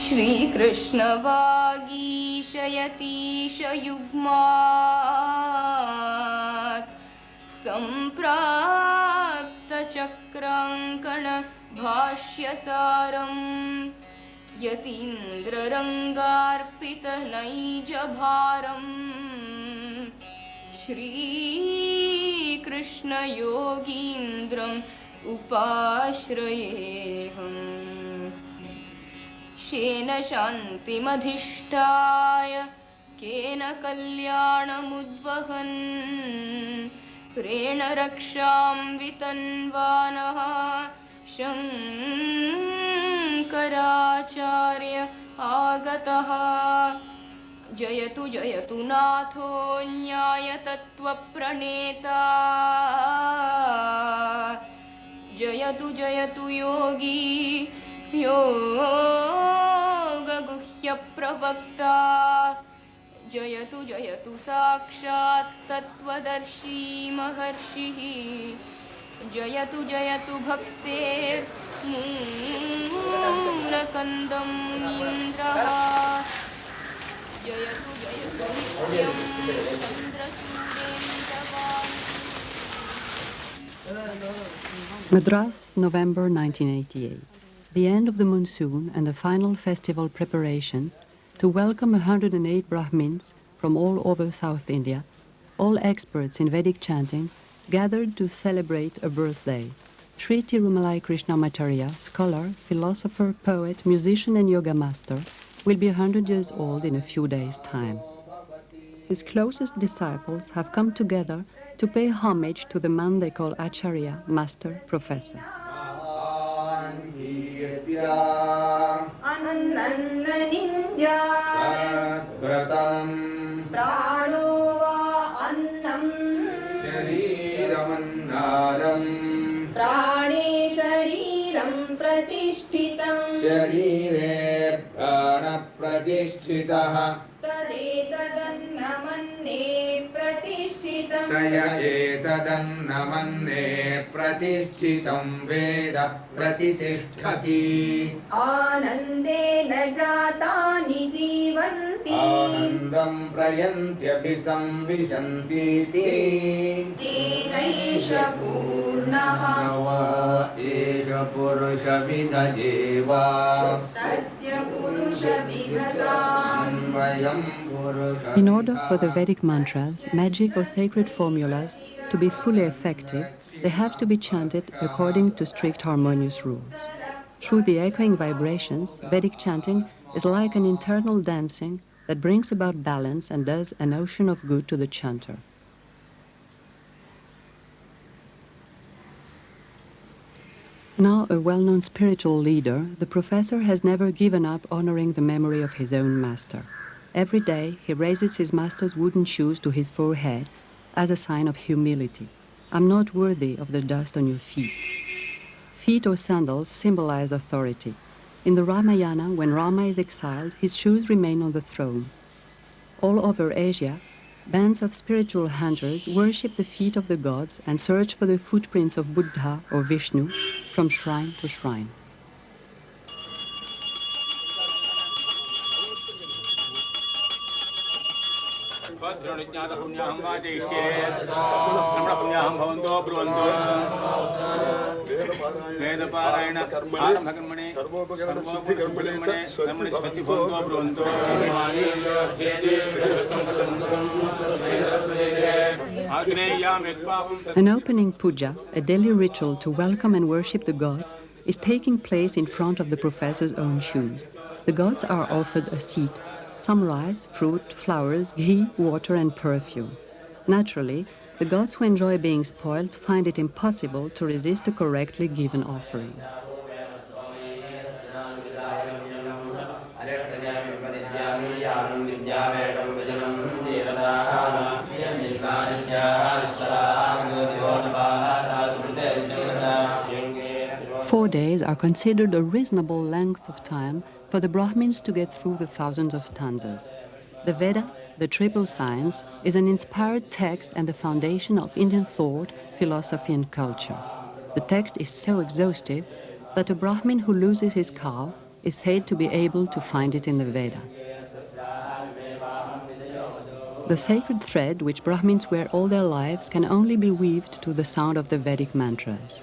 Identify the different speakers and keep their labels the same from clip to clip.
Speaker 1: Shri Krishna Vagishayatish Yugmat Samprapta Chakrankana Bhashyasaram Yatindra Rangarpita Naija Bharam Shri Krishna Yogindram Upashrayeham Shena Shantimadhishtaya Kena Kalyanamudvahan Prena Raksham Vitanvanaha Shankaracharya Agataha Jayatu Jayatu Natho Nyaya Tattva Praneta Jayatu Jayatu Yogi Yoga Guhya Pravakta Jayatu Jayatu Sakshat Tattvadarshi Maharshihi Jayatu Jayatu Bhaktir Murakandam Munindraha Jayatu Jayatu Nityam Chandrachudendravani.
Speaker 2: Madras, November 1988. The end of the monsoon and the final festival preparations to welcome 108 Brahmins from all over South India, all experts in Vedic chanting, gathered to celebrate a birthday. Sri Tirumalai Krishnamacharya, scholar, philosopher, poet, musician and yoga master, will be 100 years old in a few days' time. His closest disciples have come together to pay homage to the man they call Acharya, master, professor.
Speaker 3: Sharire prana pratishthitaha Tadetannamanne pratishthitam Taya etadannamanne pratishthitam Veda pratitishthati Anandena jatani jivanti Anandam prayantyabhisamvisantiti Senaisha purnaha Nava esha purusha vidhajeva Tasya purusha vidhatam
Speaker 2: In order for the Vedic mantras, magic or sacred formulas, to be fully effective, they have to be chanted according to strict harmonious rules. Through the echoing vibrations, Vedic chanting is like an internal dancing that brings about balance and does an ocean of good to the chanter. Now a well-known spiritual leader, the professor has never given up honoring the memory of his own master. Every day he raises his master's wooden shoes to his forehead as a sign of humility. I'm not worthy of the dust on your feet. Feet or sandals symbolize authority. In the Ramayana, when Rama is exiled, his shoes remain on the throne. All over Asia, bands of spiritual hunters worship the feet of the gods and search for the footprints of Buddha or Vishnu from shrine to shrine. An opening puja, a daily ritual to welcome and worship the gods, is taking place in front of the professor's own shoes. The gods are offered a seat, some rice, fruit, flowers, ghee, water and perfume. Naturally, the gods who enjoy being spoiled find it impossible to resist a correctly given offering. Four days are considered a reasonable length of time for the Brahmins to get through the thousands of stanzas. The Veda, the triple science, is an inspired text and the foundation of Indian thought, philosophy and culture. The text is so exhaustive that a Brahmin who loses his cow is said to be able to find it in the Veda. The sacred thread which Brahmins wear all their lives can only be weaved to the sound of the Vedic mantras.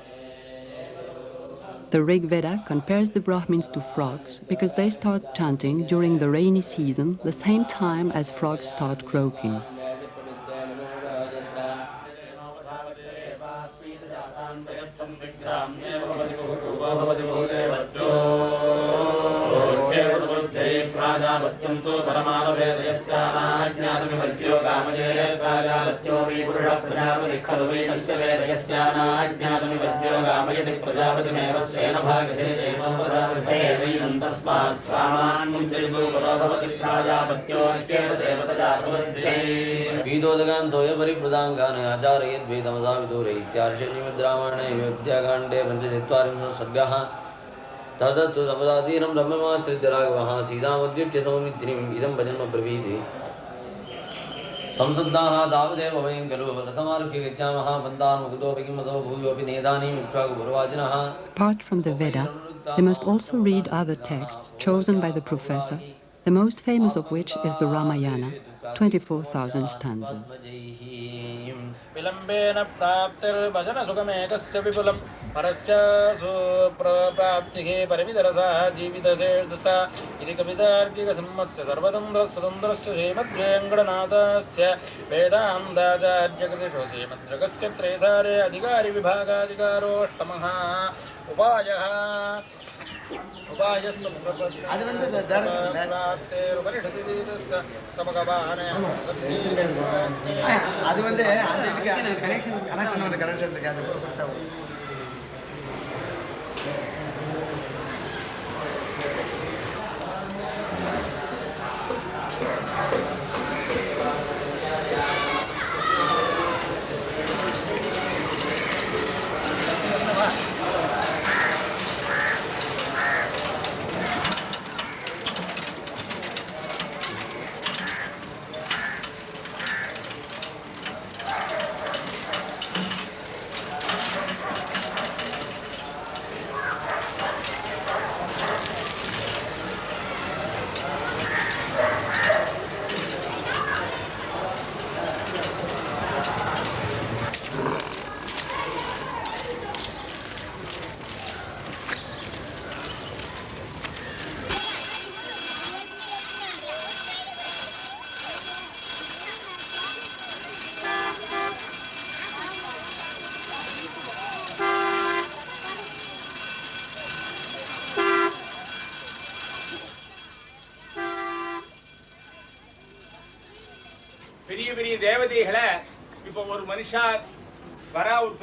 Speaker 2: The Rig Veda compares the Brahmins to frogs because they start chanting during the rainy season the same time as frogs start croaking.
Speaker 4: Vidodaganthoya Paripradangana Acharayat Vedamasa Vidure Ityarshya Srimad-Ramayane Ayodhya-kande Panchachatvarimsa Sargaha Tadastu Samadadhiram Brahmamastridhyaragavaha Sīdāmadhyucya Saumitrim Idam Bhajanma Pravīti Samsaddaha Dāvadeva Vayankalu Rathamarukya Gacchamaha Bandhānu Mukto Vikimato Bhuyopi Nedānim Ikshvaku Purvājanaha.
Speaker 2: Apart from the Veda, they must also read other texts chosen by the professor, the most famous of which is the Ramayana, 24,000 stanzas.
Speaker 5: Vilambena praptir bhajana sukamekasya vipulam parasya suprapaptihe paramidarasa jividaserdasa iti kapitarkika sammasya sarvadandra sudandrasya srimadvyangadanādasya vedāntācārya kritisho srimadragasya tresāre adhikāri vibhāgadhikāro aštamaha upāyaha அது வந்து அந்த இதுக்கு அந்த connection வந்து connection இருக்கு அது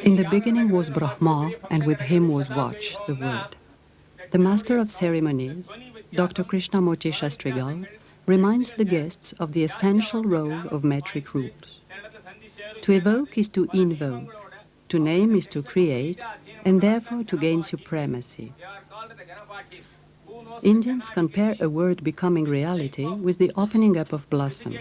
Speaker 2: In the beginning was Brahma, and with him was Vach, the word. The master of ceremonies, Dr. Krishnamacharya Shastrigal, reminds the guests of the essential role of metric rules. To evoke is to invoke, to name is to create, and therefore to gain supremacy. Indians compare a word becoming reality with the opening up of blossom.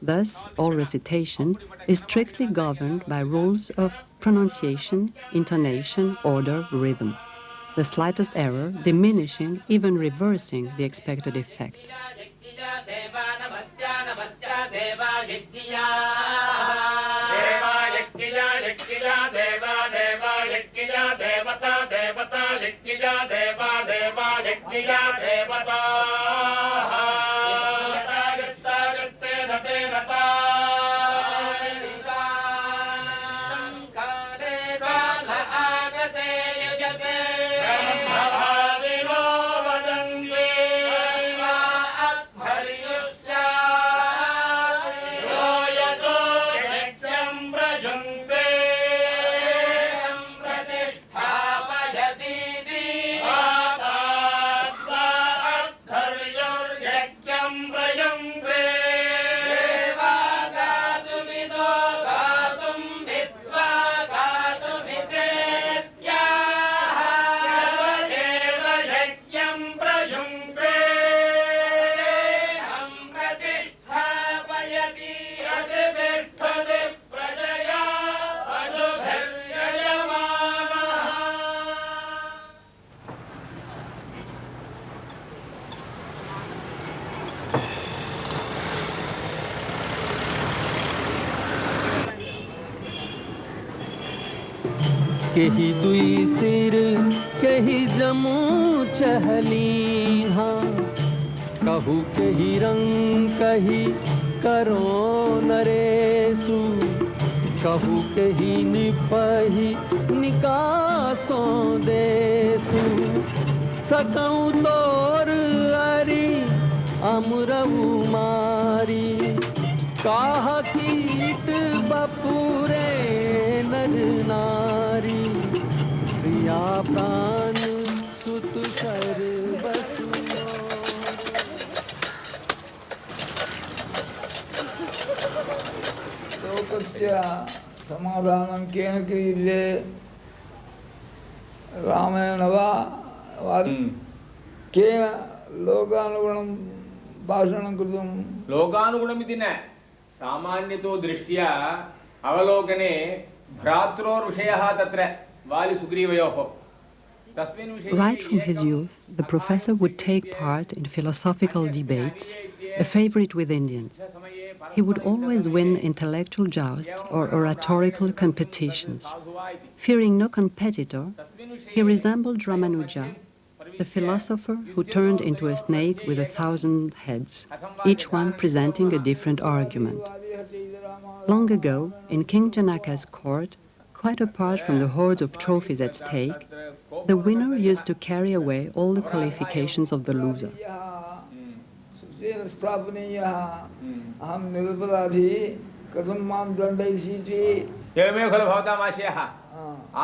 Speaker 2: Thus, all recitation is strictly governed by rules of pronunciation, intonation, order, rhythm. The slightest error diminishing, even reversing the expected effect.
Speaker 6: केही दुई सिर केही जमू चहली हाँ कहू केही रंग कही करो नरेसु कहू केही निपही निकासों देसु सकऊं तोर अरी अमरऊ मारी काह कीट बपुरे नर नारी प्रिया प्राण सुत कर बसुनो
Speaker 7: लोकस्य समाधानं केन क्रियते रामेण वा केन लोकानुगुणं भाषणं कृतं
Speaker 8: लोकानुगुणमिति न सामान्यतो दृष्ट्या अवलोकने भ्रात्रोर्विषयः तत्र वालिसुग्रीवयोः तस्मिन् विषये
Speaker 2: Right from his youth, the professor would take part in philosophical debates, a favorite with Indians. He would always win intellectual jousts or oratorical competitions. Fearing no competitor, he resembled Ramanuja, the philosopher who turned into a snake with 1,000 heads, each one presenting a different argument. Long ago, in King Janaka's court, quite apart from the hordes of trophies at stake, the winner used to carry away all the qualifications of the loser.
Speaker 8: एवमेव खलु भवताम् आशयः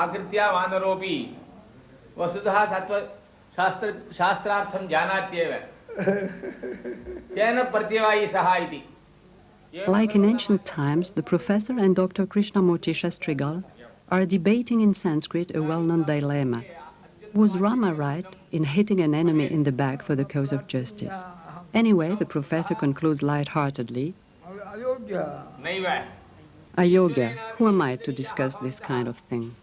Speaker 8: आकृत्या वानरोऽपि वस्तुतः शास्त्रार्थं जानात्येव तेन प्रत्यवायी सः इति.
Speaker 2: Like in ancient times, the professor and Dr. Krishnamacharya are debating in Sanskrit a well-known dilemma. Was Rama right in hitting an enemy in the back for the cause of justice? Anyway, the professor concludes light-heartedly, Ayogya, who am I to discuss this kind of thing?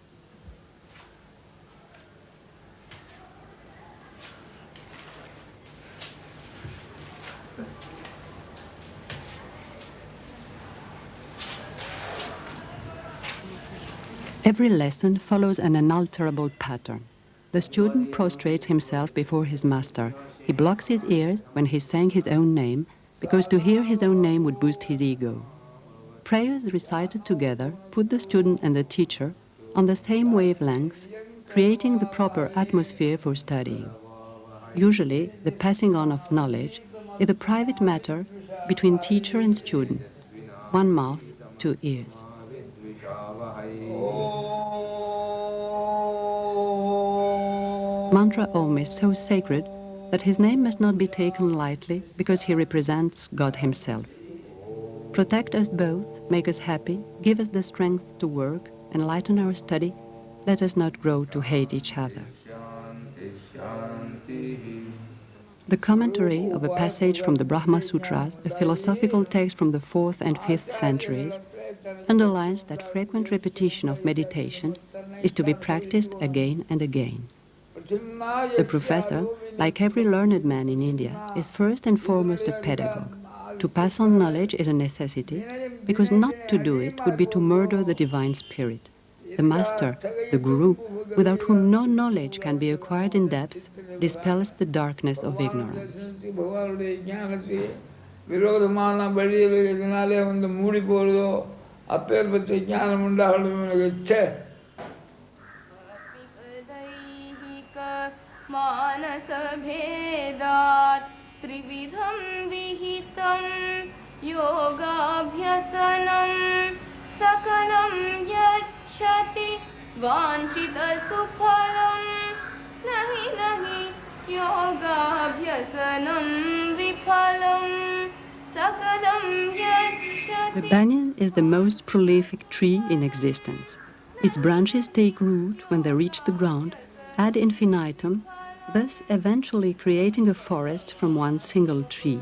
Speaker 2: Every lesson follows an unalterable pattern. The student prostrates himself before his master. He blocks his ears when he's saying his own name, because to hear his own name would boost his ego. Prayers recited together put the student and the teacher on the same wavelength, creating the proper atmosphere for studying. Usually, the passing on of knowledge is a private matter between teacher and student. One mouth, two ears. Mantra Om is so sacred that his name must not be taken lightly because he represents God himself. Protect us both, make us happy, give us the strength to work, enlighten our study, let us not grow to hate each other. The commentary of a passage from the Brahma Sutras, a philosophical text from the 4th and 5th centuries, underlines that frequent repetition of meditation is to be practiced again and again. The professor, like every learned man in India, is first and foremost a pedagogue. To pass on knowledge is a necessity, because not to do it would be to murder the divine spirit. The master, the guru, without whom no knowledge can be acquired in depth, dispels the darkness of ignorance.
Speaker 1: मानसभेदात् त्रिविधं विहितं योगाभ्यसनं सकलं यच्छति वाञ्छितसुफलं नहि नहि योगाभ्यसनं विफलं सकलं यच्छति.
Speaker 2: The banyan is the most prolific tree in existence. Its branches take root when they reach the ground, ad infinitum, thus eventually creating a forest from one single tree.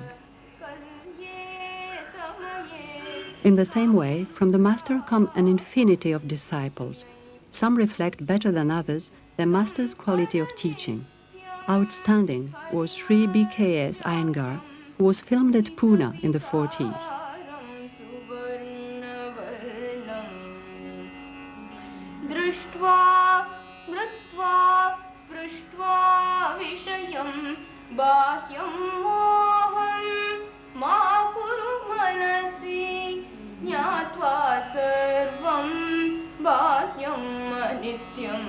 Speaker 2: In the same way, from the master come an infinity of disciples. Some reflect better than others their master's quality of teaching. Outstanding was Sri B.K.S. Iyengar, who was filmed at Pune in the 40s.
Speaker 1: दृष्ट्वा नित्यं बाह्यं मोहं मा कुरु मनसि ज्ञात्वा सर्वं बाह्यं अनित्यं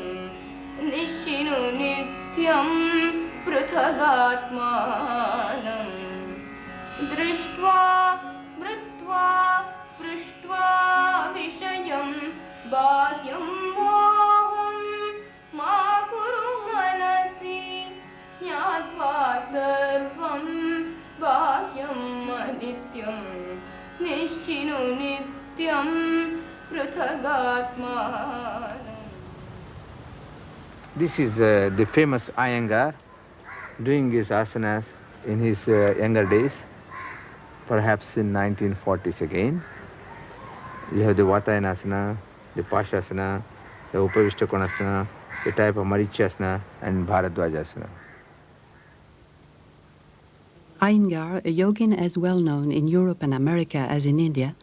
Speaker 1: निश्चिनु नित्यं पृथगात्मानं दृष्ट्वा स्मृत्वा स्पृष्ट्वा विषयं बाह्यं मोहं मा कुरु मनसि ज्ञात्वा सर्वं बाह्यं अनित्यं निश्चिनु नित्यं पृथगात्मानं.
Speaker 9: This is the famous Iyengar doing his asanas in his younger days, perhaps in 1940s again. You have the Vatayanasana, the Pashasana, the Upavishtakonasana, the type of Marichasana and Bharadwajasana.
Speaker 2: Iyengar, a yogin as well known in Europe and America as in India,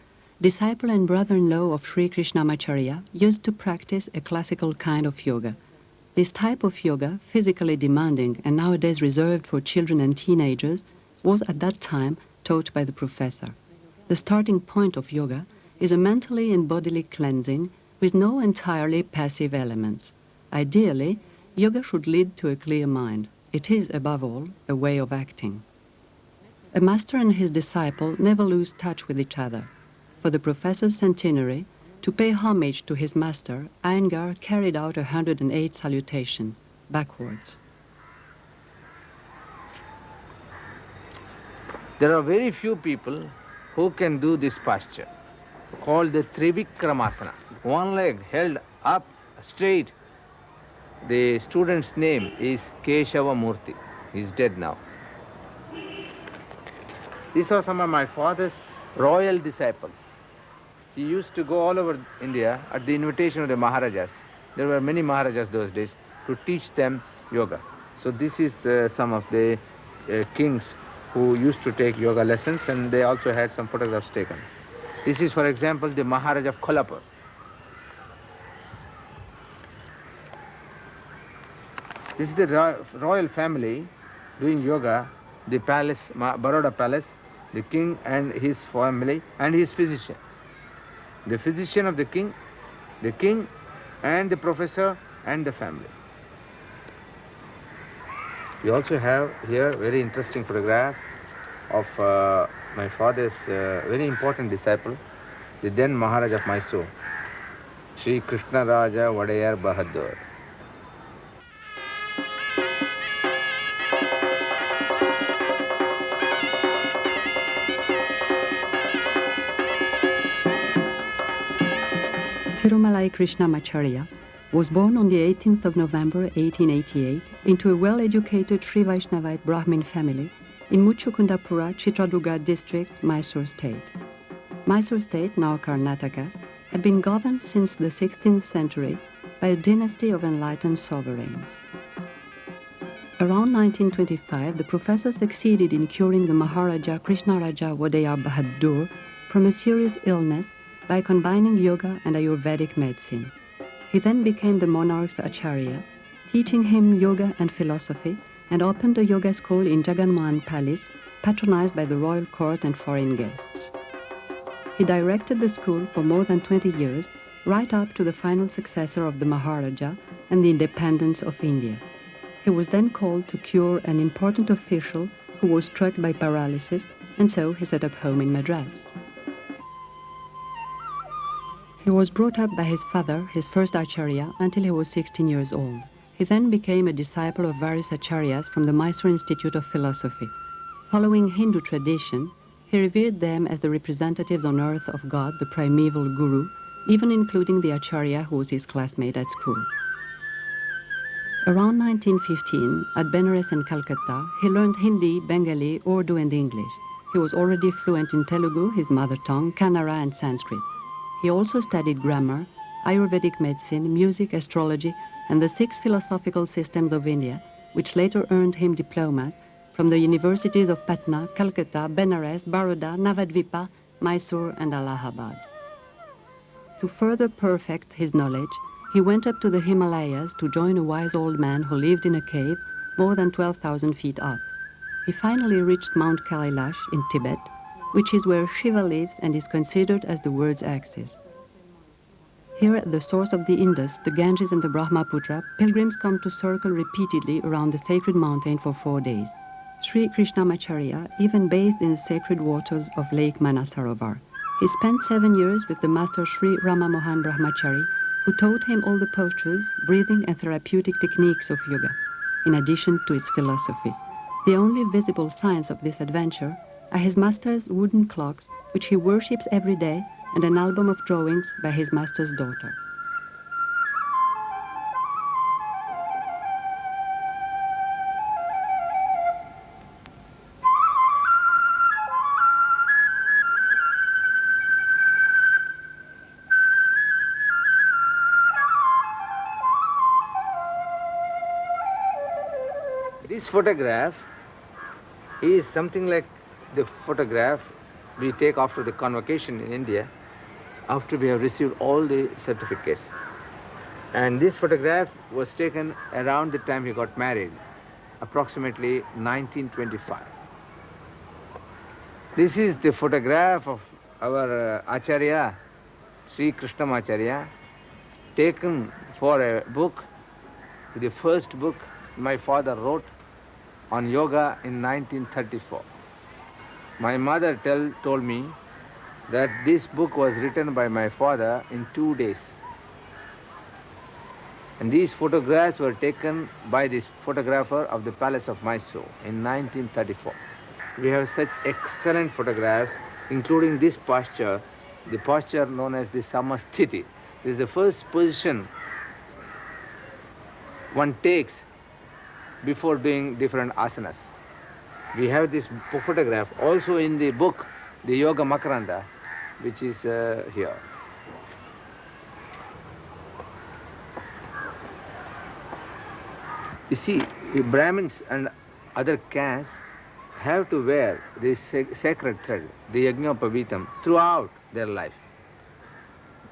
Speaker 2: disciple and brother-in-law of Sri Krishnamacharya, used to practice a classical kind of yoga. This type of yoga, physically demanding and nowadays reserved for children and teenagers, was at that time taught by the professor. The starting point of yoga is a mentally and bodily cleansing with no entirely passive elements. Ideally, yoga should lead to a clear mind. It is, above all, a way of acting. A master and his disciple never lose touch with each other. For the professor's centenary, to pay homage to his master, Iyengar carried out 108 salutations, backwards.
Speaker 9: There are very few people who can do this posture, called the Trivikramasana. One leg held up straight. The student's name is Keshava Murthy. He's dead now. These are some of my father's royal disciples. He used to go all over India at the invitation of the Maharajas. There were many Maharajas those days to teach them yoga. So this is some of the kings who used to take yoga lessons, and they also had some photographs taken. This is, for example, the Maharaj of Kolhapur. This is the royal family doing yoga, the palace, Baroda palace, the king and his family and his physician. The physician of the king and the professor and the family. We also have here a very interesting photograph of my father's very important disciple, the then Maharaj of Mysore, Sri Krishnamacharya Vadayar Bahadur.
Speaker 2: Tirumalai Krishnamacharya was born on the 18th of November 1888 into a well-educated Sri Vaishnavite Brahmin family in Muchukundapura, Chitradurga district, Mysore state. Mysore state, now Karnataka, had been governed since the 16th century by a dynasty of enlightened sovereigns. Around 1925, the professor succeeded in curing the Maharaja Krishnaraja Vadayar Bahadur from a serious illness by combining yoga and Ayurvedic medicine. He then became the monarch's acharya, teaching him yoga and philosophy, and opened a yoga school in Jagannath Palace, patronized by the royal court and foreign guests. He directed the school for more than 20 years, right up to the final successor of the Maharaja and the independence of India. He was then called to cure an important official who was struck by paralysis, and so he set up home in Madras. He was brought up by his father, his first acharya, until he was 16 years old. He then became a disciple of various acharyas from the Mysore Institute of Philosophy. Following Hindu tradition, he revered them as the representatives on earth of God, the primeval guru, even including the acharya who was his classmate at school. Around 1915, at Benares and Calcutta, he learned Hindi, Bengali, Urdu, and English. He was already fluent in Telugu, his mother tongue, Kannada, and Sanskrit. He also studied grammar, Ayurvedic medicine, music, astrology, and the 6 philosophical systems of India, which later earned him diplomas from the universities of Patna, Calcutta, Benares, Baroda, Navadvipa, Mysore, and Allahabad. To further perfect his knowledge, he went up to the Himalayas to join a wise old man who lived in a cave more than 12,000 feet up. He finally reached Mount Kailash in Tibet, which is where Shiva lives and is considered as the world's axis. Here at the source of the Indus, the Ganges and the Brahmaputra, pilgrims come to circle repeatedly around the sacred mountain for 4 days. Sri Krishnamacharya even bathed in the sacred waters of Lake Manasarovar. He spent 7 years with the master Sri Rama Mohan Brahmachari, who taught him all the postures, breathing and therapeutic techniques of yoga, in addition to his philosophy. The only visible signs of this adventure are his master's wooden clocks, which he worships every day, and an album of drawings by his master's daughter.
Speaker 9: This photograph is something like the photograph we take after the convocation in India, after we have received all the certificates. And this photograph was taken around the time he got married, approximately 1925. This is the photograph of our Acharya, Sri Krishnamacharya, taken for a book, the first book my father wrote on yoga in 1934. My mother told me that this book was written by my father in 2 days. And these photographs were taken by this photographer of the Palace of Mysore in 1934. We have such excellent photographs, including this posture, the posture known as the Samasthiti. This is the first position one takes before doing different asanas. We have this photograph also in the book, the Yoga Makaranda, which is here. You see, the Brahmins and other castes have to wear this sacred thread, the Yajnapavitam, throughout their life.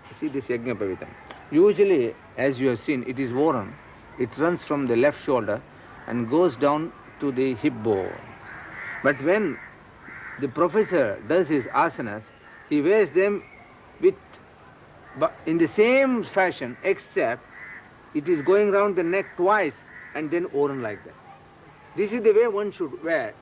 Speaker 9: You see this Yajnapavitam. Usually, as you have seen, it is worn. It runs from the left shoulder and goes down to the hip bone. But when the professor does his asanas, he wears them in the same fashion, except it is going round the neck twice and then worn like that. This is the way one should wear.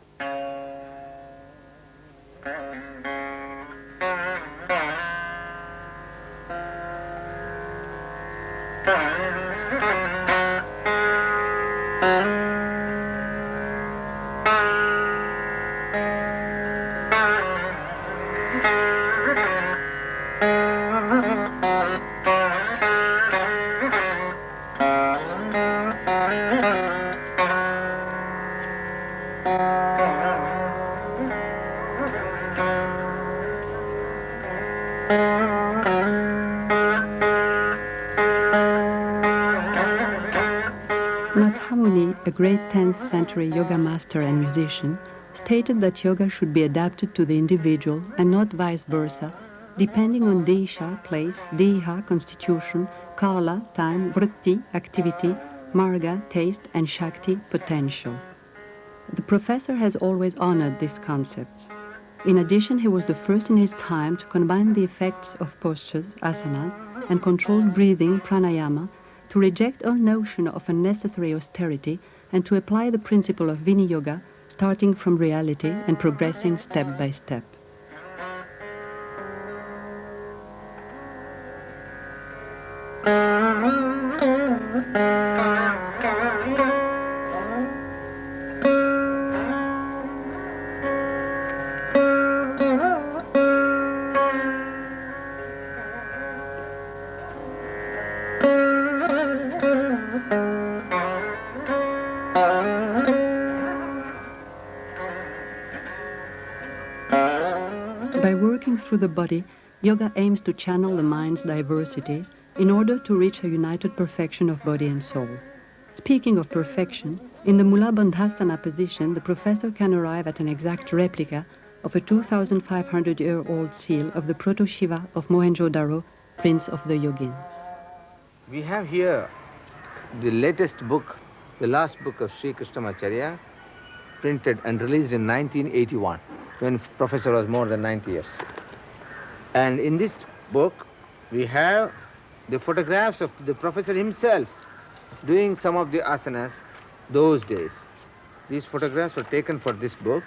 Speaker 2: A great 10th century yoga master and musician, stated that yoga should be adapted to the individual and not vice versa, depending on desha, place, deha, constitution, kala, time, vritti, activity, marga, taste, and shakti, potential. The professor has always honored these concepts. In addition, he was the first in his time to combine the effects of postures, asanas, and controlled breathing, pranayama, to reject all notion of unnecessary austerity and to apply the principle of Viniyoga, starting from reality and progressing step by step. By working through the body, yoga aims to channel the mind's diversities in order to reach a united perfection of body and soul. Speaking of perfection, in the Mula Bandhasana position, the professor can arrive at an exact replica of a 2,500-year-old seal of the Proto-Shiva of Mohenjo-Daro, Prince of the Yogins.
Speaker 9: We have here the latest book the last book of Sri Krishnamacharya, printed and released in 1981, when Professor was more than 90 years. And in this book, we have the photographs of the Professor himself doing some of the asanas those days. These photographs were taken for this book.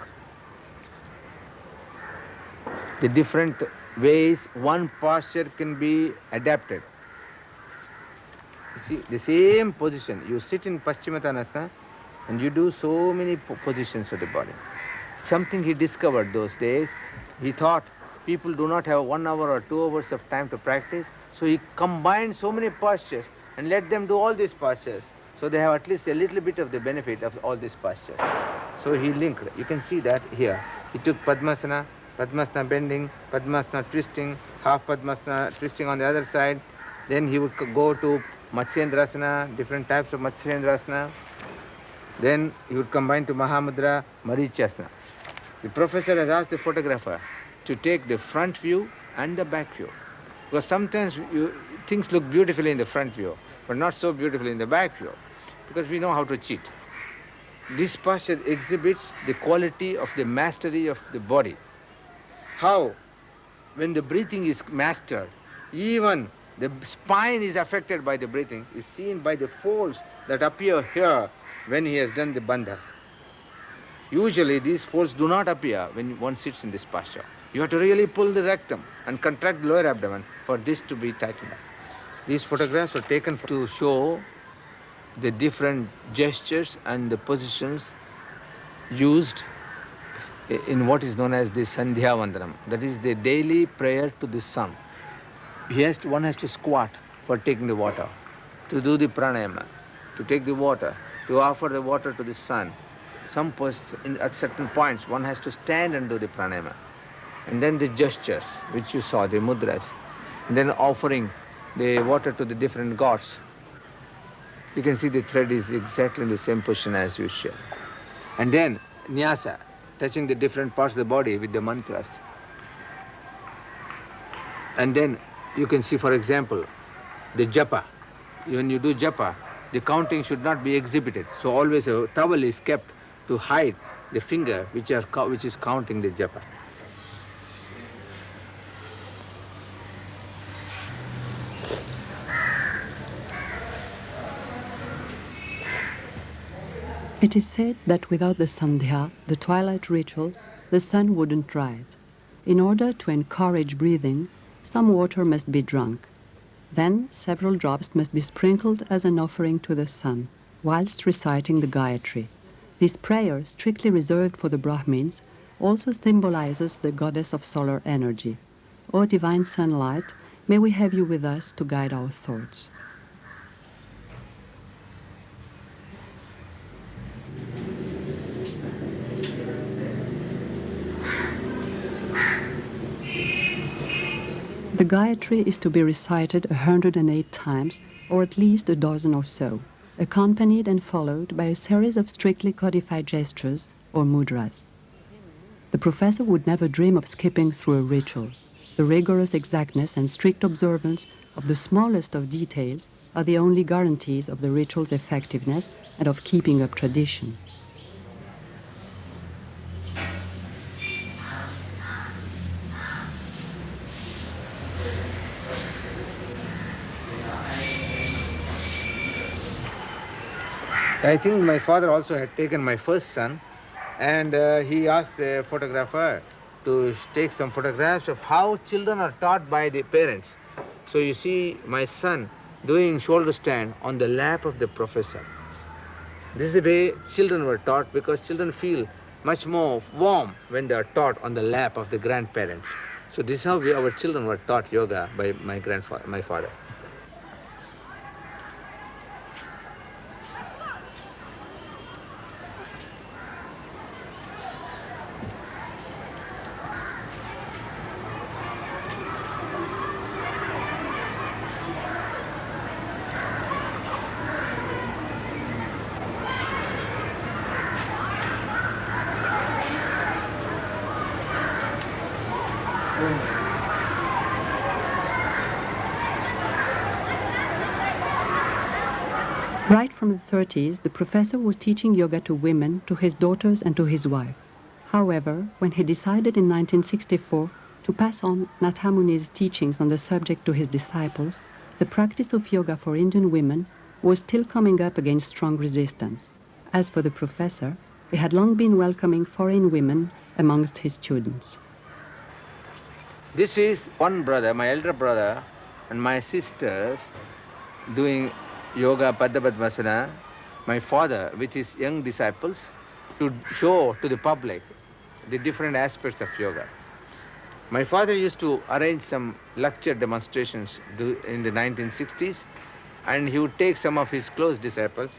Speaker 9: The different ways one posture can be adapted. You see, the same position, you sit in Paschimottanasana and you do so many positions of the body. Something he discovered those days. He thought people do not have 1 hour or 2 hours of time to practice, so he combined so many postures and let them do all these postures, so they have at least a little bit of the benefit of all these postures. So he linked. You can see that here. He took Padmasana, Padmasana bending, Padmasana twisting, half Padmasana twisting on the other side. Then he would go to Matsyendrasana, different types of Matsyendrasana. Then he would combine to Mahamudra, Marichasana. The professor has asked the photographer to take the front view and the back view. Because sometimes things look beautifully in the front view, but not so beautifully in the back view, because we know how to cheat. This posture exhibits the quality of the mastery of the body. How, when the breathing is mastered, even the spine is affected by the breathing, is seen by the folds that appear here when he has done the bandhas. Usually these folds do not appear when one sits in this posture. You have to really pull the rectum and contract the lower abdomen for this to be tightened up. These photographs were taken to show the different gestures and the positions used in what is known as the Sandhya Vandanam, that is the daily prayer to the sun. One has to squat for taking the water, to do the pranayama, to take the water, to offer the water to the sun. At certain points, one has to stand and do the pranayama. And then the gestures, which you saw, the mudras, and then offering the water to the different gods. You can see the thread is exactly in the same position as usual. And then nyasa, touching the different parts of the body with the mantras. And then you can see, for example, the japa. When you do japa, the counting should not be exhibited. So always a towel is kept to hide the finger which is counting the japa.
Speaker 2: It is said that without the sandhya, the twilight ritual, the sun wouldn't rise. In order to encourage breathing, some water must be drunk. Then several drops must be sprinkled as an offering to the sun, whilst reciting the Gayatri. This prayer, strictly reserved for the Brahmins, also symbolizes the goddess of solar energy. O divine sunlight, may we have you with us to guide our thoughts. The Gayatri is to be recited 108 times, or at least a dozen or so, accompanied and followed by a series of strictly codified gestures, or mudras. The professor would never dream of skipping through a ritual. The rigorous exactness and strict observance of the smallest of details are the only guarantees of the ritual's effectiveness and of keeping up tradition.
Speaker 9: I think my father also had taken my first son, and he asked the photographer to take some photographs of how children are taught by the parents. So you see my son doing shoulder stand on the lap of the professor. This is the way children were taught, because children feel much more warm when they are taught on the lap of the grandparents. So this is how our children were taught yoga by my father.
Speaker 2: Right from the 30s, the professor was teaching yoga to women, to his daughters and to his wife. However, when he decided in 1964 to pass on Natha Muni's teachings on the subject to his disciples, the practice of yoga for Indian women was still coming up against strong resistance. As for the professor, he had long been welcoming foreign women amongst his students.
Speaker 9: This is one brother, my elder brother, and my sisters doing yoga Padmapadmasana, my father with his young disciples, to show to the public the different aspects of yoga. My father used to arrange some lecture demonstrations in the 1960s, and he would take some of his close disciples,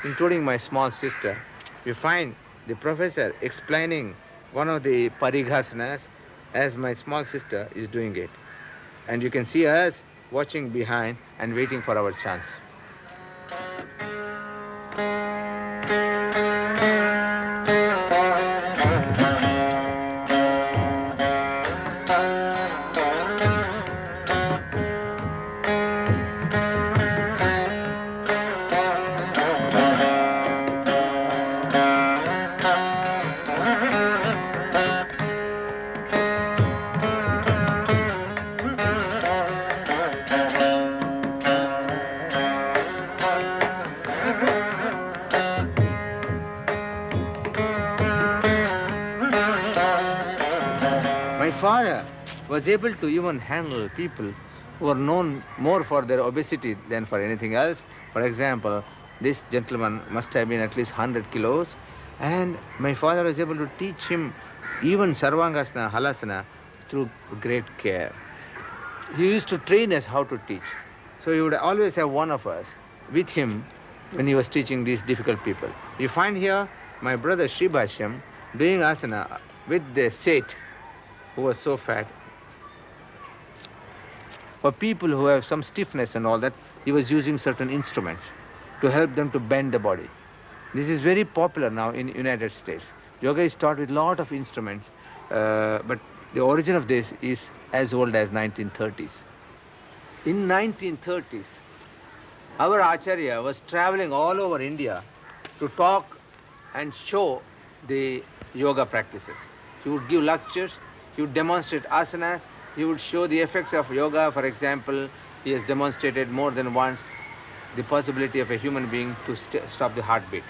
Speaker 9: including my small sister. We find the professor explaining one of the parighasanas as my small sister is doing it. And you can see us watching behind and waiting for our chance. My father was able to even handle people who are known more for their obesity than for anything else. For example, this gentleman must have been at least 100 kilos, and my father was able to teach him even Sarvangasana, Halasana through great care. He used to train us how to teach. So he would always have one of us with him when he was teaching these difficult people. You find here my brother Sri Bhashyam doing asana with the Seth, who was so fat. For people who have some stiffness and all that, he was using certain instruments to help them to bend the body. This is very popular now in United States. Yoga is taught with a lot of instruments, but the origin of this is as old as 1930s. In 1930s, our Acharya was traveling all over India to talk and show the yoga practices. He would give lectures, he would demonstrate asanas, he would show the effects of yoga. For example, he has demonstrated more than once the possibility of a human being to stop the heartbeat.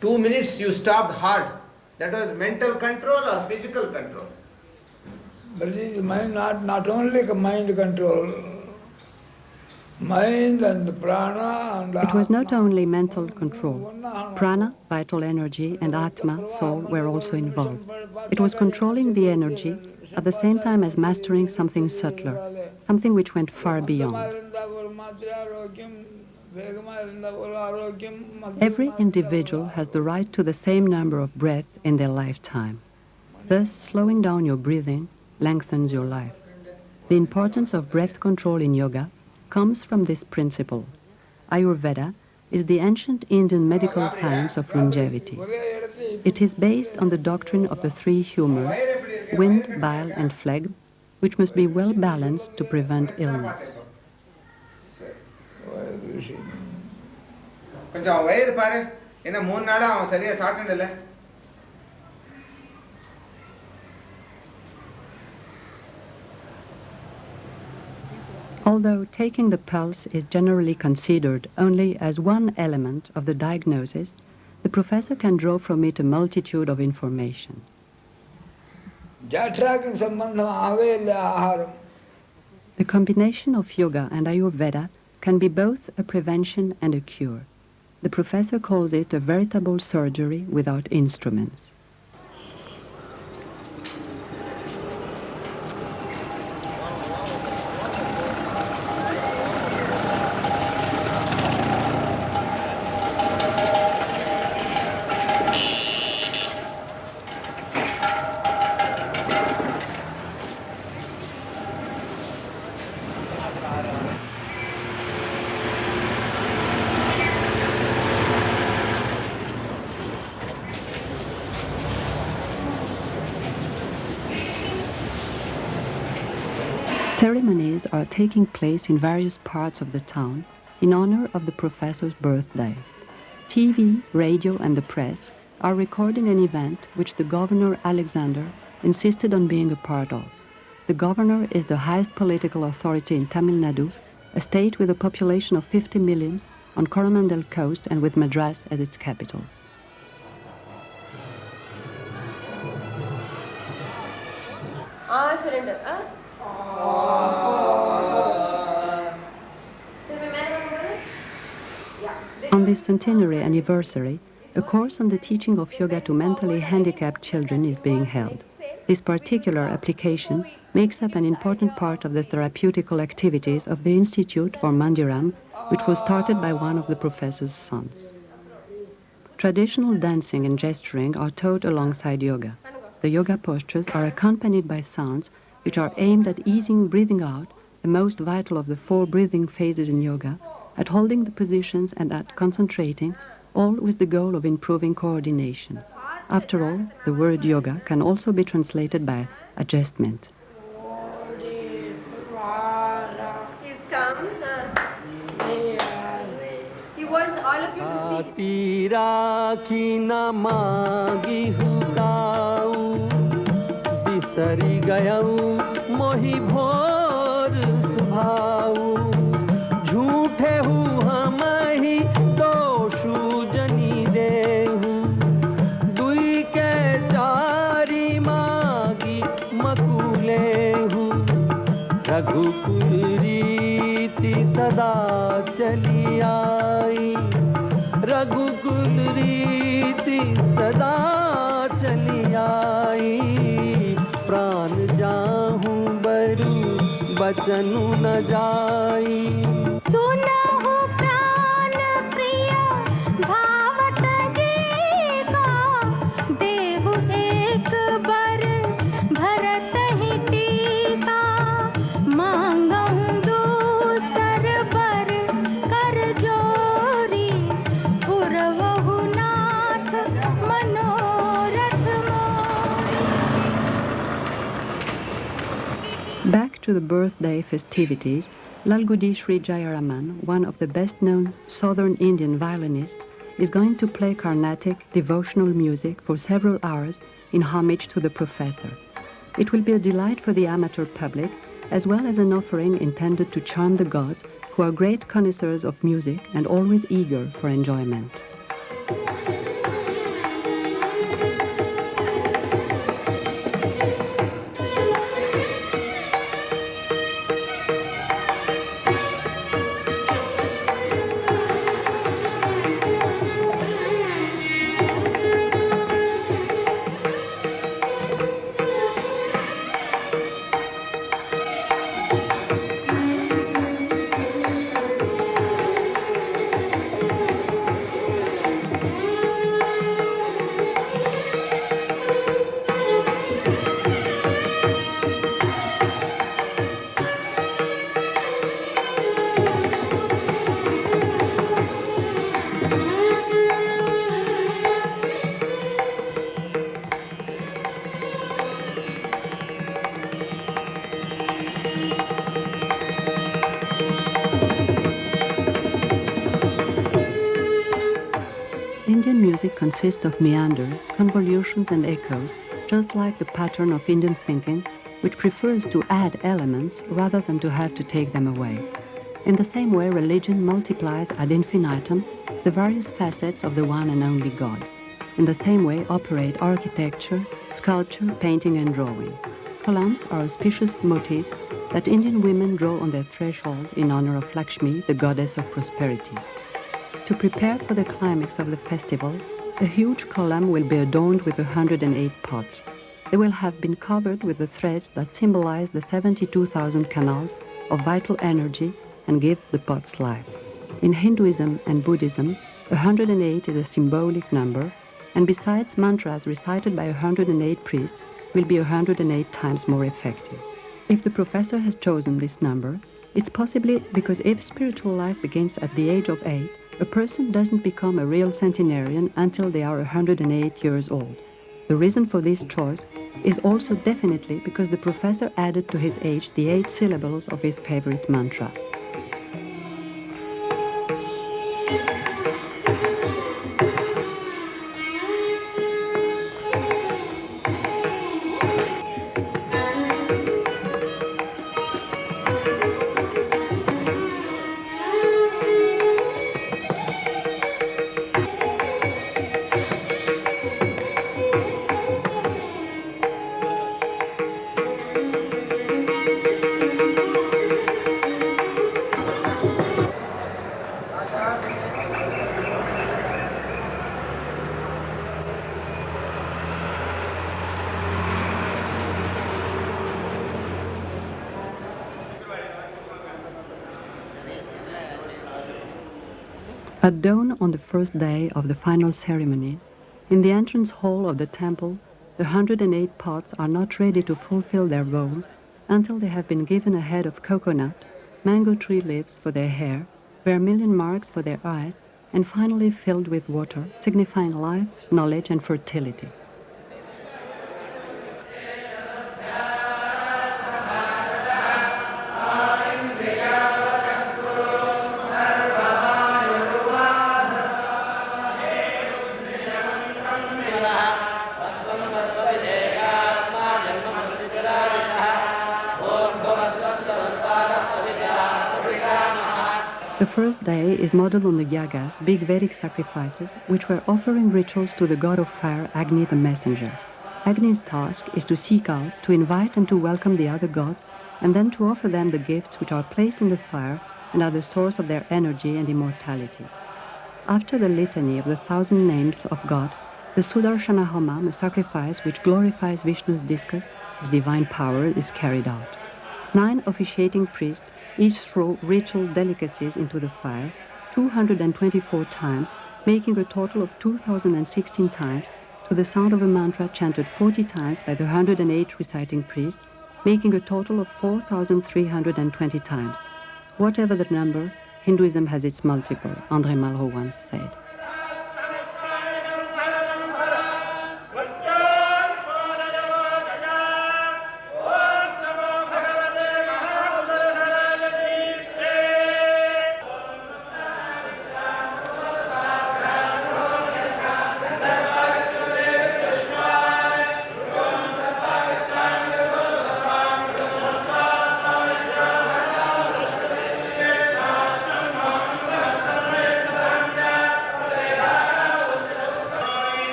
Speaker 9: 2 minutes you stopped heart. That was mental control or physical control?
Speaker 7: But it is mind, not only mind control, mind and prana and
Speaker 2: It was not only mental control. Prana, vital energy, and Atma, soul, were also involved. It was controlling the energy at the same time as mastering something subtler, something which went far beyond. Every individual has the right to the same number of breaths in their lifetime. Thus, slowing down your breathing lengthens your life. The importance of breath control in yoga comes from this principle. Ayurveda is the ancient Indian medical science of longevity. It is based on the doctrine of the three humors, wind, bile, and phlegm, which must be well balanced to prevent illness. Although taking the pulse is generally considered only as one element of the diagnosis, the professor can draw from it a multitude of information. The combination of yoga and Ayurveda can be both a prevention and a cure. The professor calls it a veritable surgery without instruments. Ceremonies are taking place in various parts of the town, in honor of the professor's birthday. TV, radio, and the press are recording an event which the governor Alexander insisted on being a part of. The governor is the highest political authority in Tamil Nadu, a state with a population of 50 million on Coromandel Coast and with Madras as its capital.
Speaker 1: Surrender.
Speaker 2: On this centenary anniversary, a course on the teaching of yoga to mentally handicapped children is being held. This particular application makes up an important part of the therapeutical activities of the Institute or Mandiram, which was started by one of the professor's sons. Traditional dancing and gesturing are taught alongside yoga. The yoga postures are accompanied by sounds which are aimed at easing breathing out, the most vital of the 4 breathing phases in yoga, at holding the positions and at concentrating, all with the goal of improving coordination. After all, the word yoga can also be translated by adjustment.
Speaker 1: He's come. He wants all of you to see.
Speaker 6: राखी न मागी हुकाऊ बिसरी गयाऊ मोही भोर सुभाऊ झूठे हूँ हम ही दोषू जनी देहू दुई के चारी मागी मकुले हूँ रघुकुल रीति सदा चली आई रघुकुल रीति सदा चली आई प्राण जाहूं बरु बचनु न जाई
Speaker 1: सुना हो प्राण प्रिय भावत गीता देहु एक बर भरत ही टीका मांगहु दूसर बर कर जोरी पुरवहु नाथ मनोरथ मोरी.
Speaker 2: Back to the birthday festivities, Lalgudi Sri Jayaraman, one of the best-known southern Indian violinists, is going to play Carnatic devotional music for several hours in homage to the professor. It will be a delight for the amateur public, as well as an offering intended to charm the gods, who are great connoisseurs of music and always eager for enjoyment. Indian music consists of meanders, convolutions and echoes, just like the pattern of Indian thinking, which prefers to add elements rather than to have to take them away. In the same way, religion multiplies ad infinitum the various facets of the one and only God. In the same way operate architecture, sculpture, painting and drawing. Columns are auspicious motifs that Indian women draw on their threshold in honor of Lakshmi, the goddess of prosperity. To prepare for the climax of the festival, a huge column will be adorned with 108 pots. They will have been covered with the threads that symbolize the 72,000 canals of vital energy and give the pots life. In Hinduism and Buddhism, 108 is a symbolic number, and besides, mantras recited by 108 priests will be 108 times more effective. If the professor has chosen this number, it's possibly because if spiritual life begins at the age of 8, a person doesn't become a real centenarian until they are 108 years old. The reason for this choice is also definitely because the professor added to his age the 8 syllables of his favorite mantra. At dawn on the first day of the final ceremony, in the entrance hall of the temple, the 108 pots are not ready to fulfill their role until they have been given a head of coconut, mango tree leaves for their hair, vermilion marks for their eyes, and finally filled with water, signifying life, knowledge, and fertility. The first day is modeled on the yagas, big Vedic sacrifices, which were offering rituals to the god of fire, Agni the messenger. Agni's task is to seek out, to invite and to welcome the other gods, and then to offer them the gifts which are placed in the fire and are the source of their energy and immortality. After the litany of the 1,000 names of God, the Sudarshana Homam, a sacrifice which glorifies Vishnu's discus, his divine power, is carried out. 9 officiating priests each throw ritual delicacies into the fire 224 times, making a total of 2,016 times, to the sound of a mantra chanted 40 times by the 108 reciting priests, making a total of 4,320 times. Whatever the number, Hinduism has its multiple, André Malraux once said.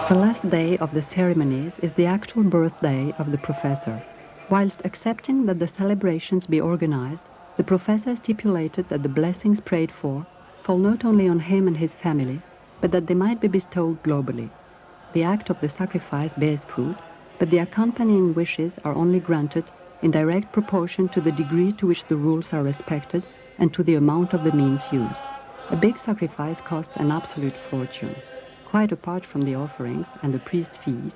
Speaker 2: The last day of the ceremonies is the actual birthday of the professor. Whilst accepting that the celebrations be organized, the professor stipulated that the blessings prayed for fall not only on him and his family, but that they might be bestowed globally. The act of the sacrifice bears fruit, but the accompanying wishes are only granted in direct proportion to the degree to which the rules are respected and to the amount of the means used. A big sacrifice costs an absolute fortune. Quite apart from the offerings and the priest's fees,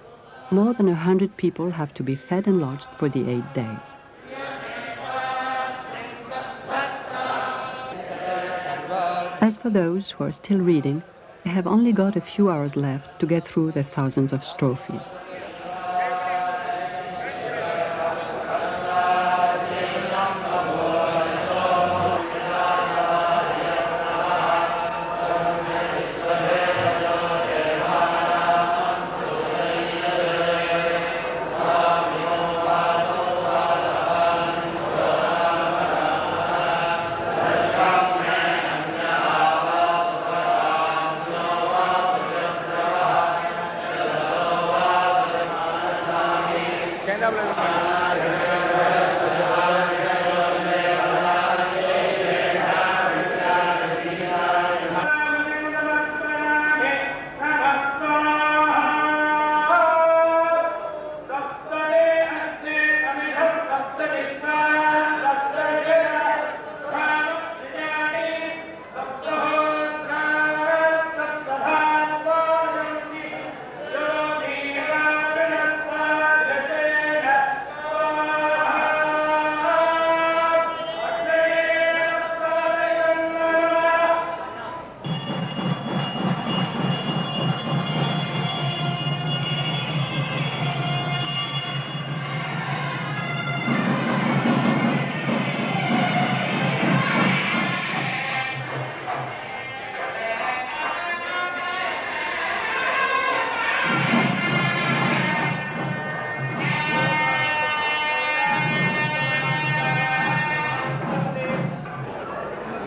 Speaker 2: more than 100 people have to be fed and lodged for the 8 days. As for those who are still reading, they have only got a few hours left to get through the thousands of strophes.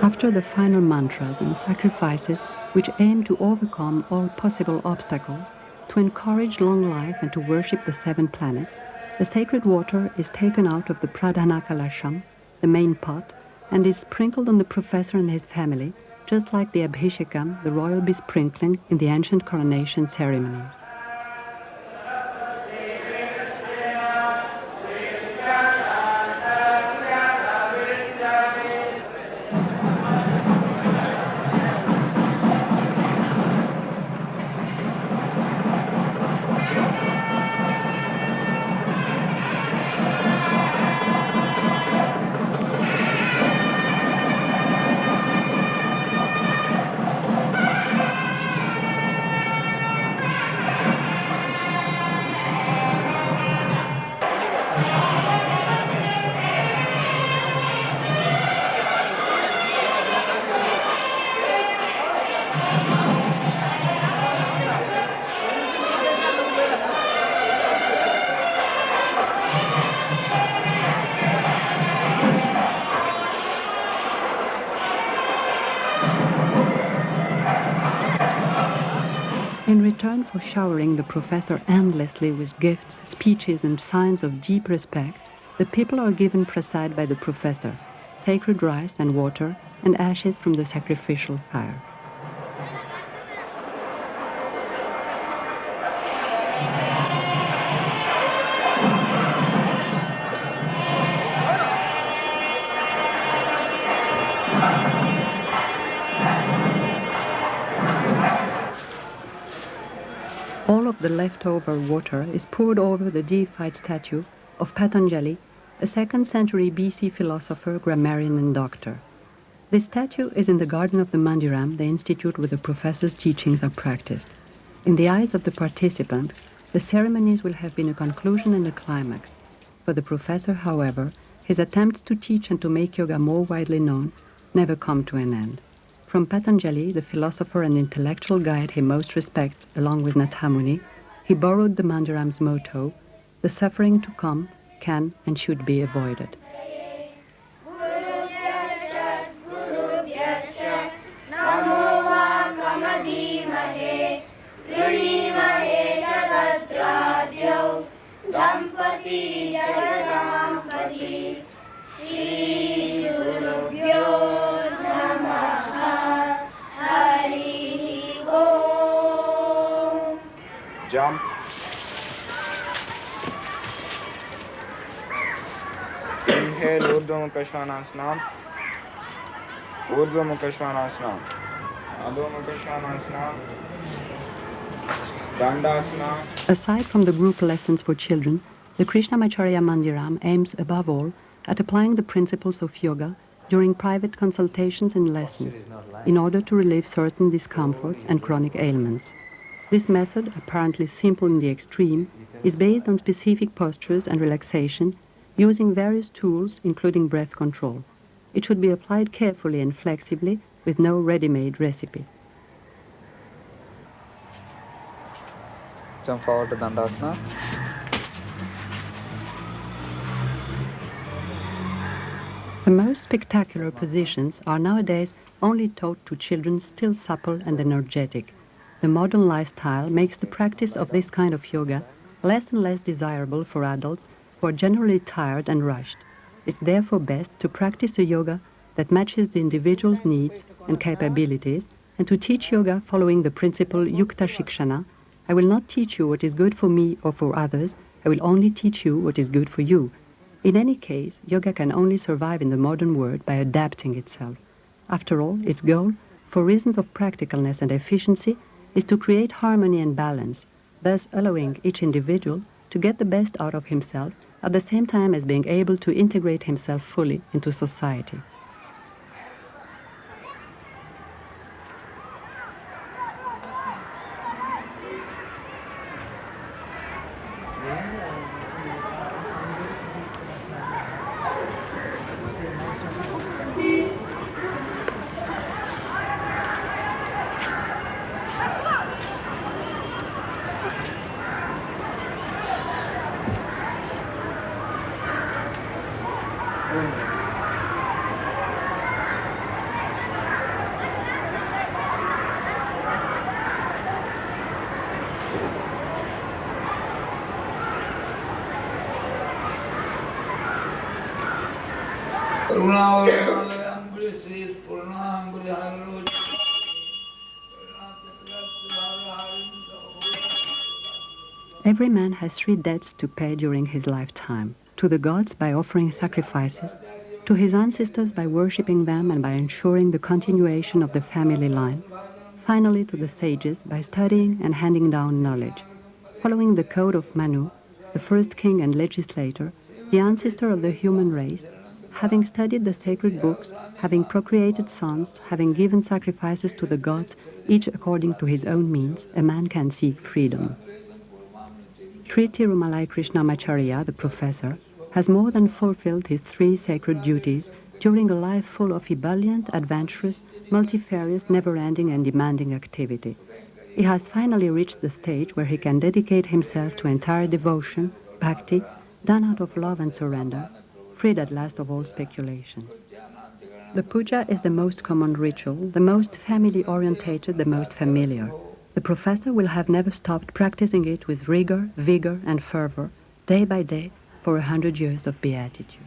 Speaker 2: After the final mantras and sacrifices which aim to overcome all possible obstacles, to encourage long life and to worship the 7 planets, the sacred water is taken out of the Pradhana Kalasham, the main pot, and is sprinkled on the professor and his family, just like the abhishekam, the royal besprinkling in the ancient coronation ceremonies. In return for showering the professor endlessly with gifts, speeches, and signs of deep respect, the people are given prasad by the professor, sacred rice and water, and ashes from the sacrificial fire. All of the leftover water is poured over the deified statue of Patanjali, a 2nd century BC philosopher, grammarian, and doctor. This statue is in the garden of the Mandiram, the institute where the professor's teachings are practiced. In the eyes of the participant, the ceremonies will have been a conclusion and a climax. For the professor, however, his attempts to teach and to make yoga more widely known never come to an end. From Patanjali, the philosopher and intellectual guide he most respects, along with Nathamuni, he borrowed the Mandiram's motto, "The suffering to come can and should be avoided."
Speaker 10: Jump. Inhale, Urdhva Mukha Svanasana. Urdhva Mukha Svanasana. Adho Mukha Svanasana. Dandasana.
Speaker 2: Aside from the group lessons for children, the Krishnamacharya Mandiram aims above all at applying the principles of yoga during private consultations and lessons in order to relieve certain discomforts and chronic ailments. This method, apparently simple in the extreme, is based on specific postures and relaxation using various tools, including breath control. It should be applied carefully and flexibly with no ready-made recipe.
Speaker 10: Jump forward to Dandasana.
Speaker 2: The most spectacular positions are nowadays only taught to children still supple and energetic. The modern lifestyle makes the practice of this kind of yoga less and less desirable for adults who are generally tired and rushed. It's therefore best to practice a yoga that matches the individual's needs and capabilities, and to teach yoga following the principle Yukta Shikshana. I will not teach you what is good for me or for others, I will only teach you what is good for you. In any case, yoga can only survive in the modern world by adapting itself. After all, its goal, for reasons of practicalness and efficiency, is to create harmony and balance, thus allowing each individual to get the best out of himself at the same time as being able to integrate himself fully into society.
Speaker 7: Una
Speaker 2: Every man has 3 debts to pay during his lifetime: to the gods by offering sacrifices, to his ancestors by worshipping them and by ensuring the continuation of the family line, finally to the sages by studying and handing down knowledge. Following the code of Manu, the first king and legislator, the ancestor of the human race, having studied the sacred books, having procreated sons, having given sacrifices to the gods, each according to his own means, a man can seek freedom. Sri Tirumalai Krishnamacharya, the professor, has more than fulfilled his 3 sacred duties during a life full of ebullient, adventurous, multifarious, never-ending and demanding activity. He has finally reached the stage where he can dedicate himself to entire devotion, bhakti, done out of love and surrender, freed at last of all speculation. The puja is the most common ritual, the most family-orientated, the most familiar. The professor will have never stopped practicing it with rigor, vigor, and fervor, day by day, for 100 years of beatitude.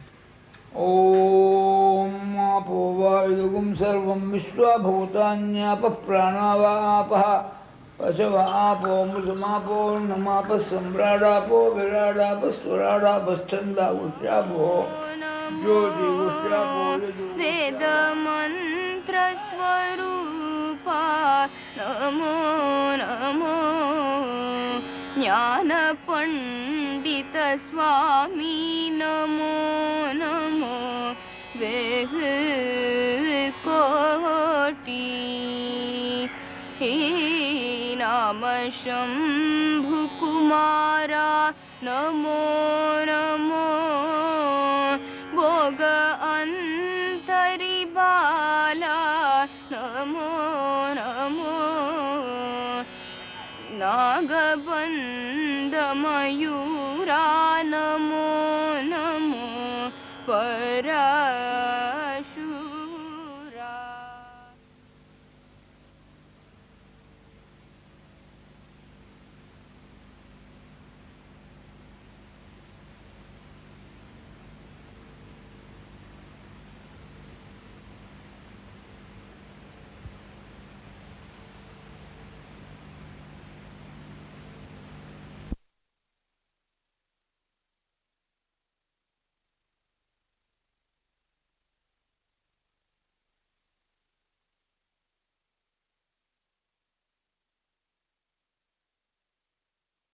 Speaker 7: Om apo vayugum sarvam vishwa bhutanyapa pranavapaha pasava apo musamapo namapa samradapo viradapo swaradapo chanda usyapo jyoti usyapo
Speaker 1: Veda mantra swarupa Namo Namo Jnana Pandita Swami Namo Namo Vekoti Nama Shambhu Kumara Namo Namo Bhoga Antaribala Namo Namo Nagabandha Mayura Namo Namo Para